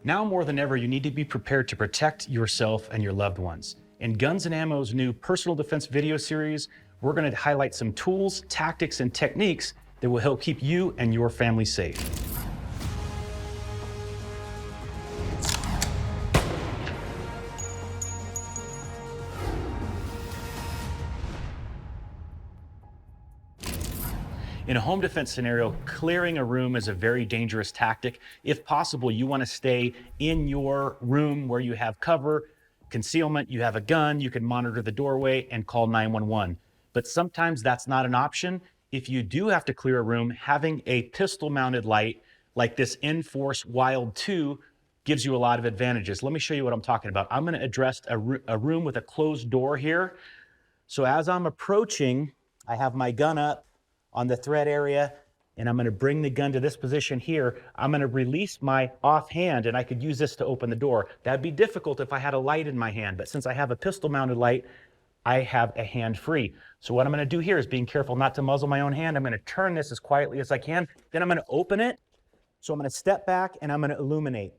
Now more than ever, you need to be prepared to protect yourself and your loved ones. In Guns and Ammo's new personal defense video series, we're going to highlight some tools, tactics, and techniques that will help keep you and your family safe. In a home defense scenario, clearing a room is a very dangerous tactic. If possible, you want to stay in your room where you have cover, concealment, you have a gun, you can monitor the doorway and call 911. But sometimes that's not an option. If you do have to clear a room, having a pistol-mounted light like this Enforce Wild 2 gives you a lot of advantages. Let me show you what I'm talking about. I'm going to address a room with a closed door here. So as I'm approaching, I have my gun up on the threat area, and I'm going to bring the gun to this position here. I'm going to release my offhand, and I could use this to open the door. That'd be difficult if I had a light in my hand, but since I have a pistol-mounted light, I have a hand free. So what I'm going to do here is being careful not to muzzle my own hand. I'm going to turn this as quietly as I can. Then I'm going to open it. So I'm going to step back and I'm going to illuminate.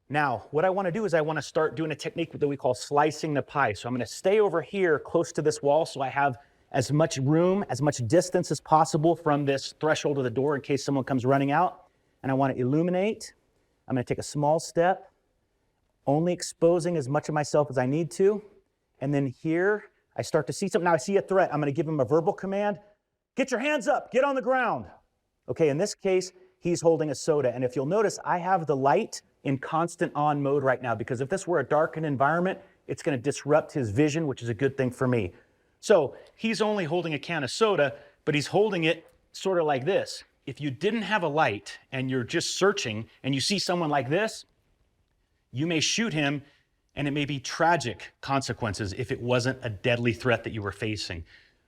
Now, what I want to do is I want to start doing a technique that we call slicing the pie. So I'm going to stay over here close to this wall so I have as much room, as much distance as possible from this threshold of the door in case someone comes running out. And I want to illuminate. I'm going to take a small step, only exposing as much of myself as I need to. And then here, I start to see something. Now I see a threat. I'm going to give him a verbal command. Get your hands up. Get on the ground. Okay, in this case, he's holding a soda. And if you'll notice, I have the light in constant on mode right now because if this were a darkened environment, it's going to disrupt his vision, which is a good thing for me. So he's only holding a can of soda, but he's holding it sort of like this. If you didn't have a light and you're just searching and you see someone like this, you may shoot him and it may be tragic consequences if it wasn't a deadly threat that you were facing.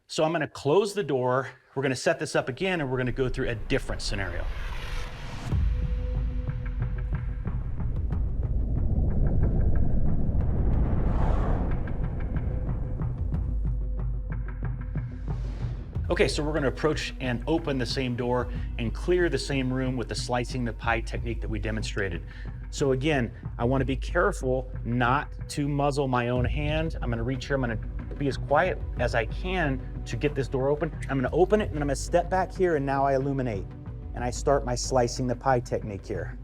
So I'm going to close the door. We're going to set this up again and we're going to go through a different scenario. Okay, so we're going to approach and open the same door and clear the same room with the slicing the pie technique that we demonstrated. So again, I want to be careful not to muzzle my own hand. I'm going to reach here. I'm going to be as quiet as I can to get this door open. I'm going to open it and I'm going to step back here and now I illuminate. And I start my slicing the pie technique here.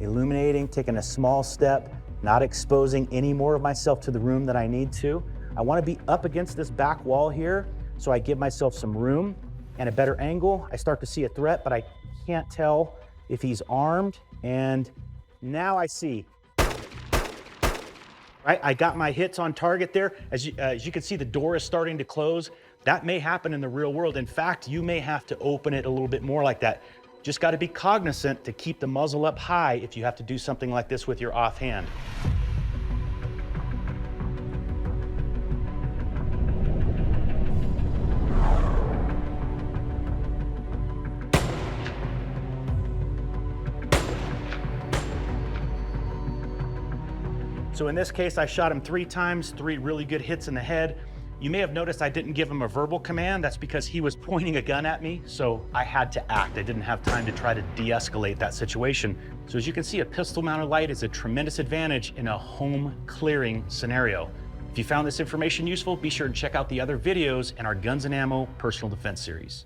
Illuminating, taking a small step, not exposing any more of myself to the room than I need to. I want to be up against this back wall here. So I give myself some room and a better angle. I start to see a threat, but I can't tell if he's armed. And now I see, right? I got my hits on target there. As you can see, the door is starting to close. That may happen in the real world. In fact, you may have to open it a little bit more like that. Just got to be cognizant to keep the muzzle up high if you have to do something like this with your offhand. So in this case, I shot him 3 times, 3 really good hits in the head. You may have noticed I didn't give him a verbal command. That's because he was pointing a gun at me, so I had to act. I didn't have time to try to de-escalate that situation. So as you can see, a pistol-mounted light is a tremendous advantage in a home clearing scenario. If you found this information useful, be sure to check out the other videos in our Guns and Ammo Personal Defense series.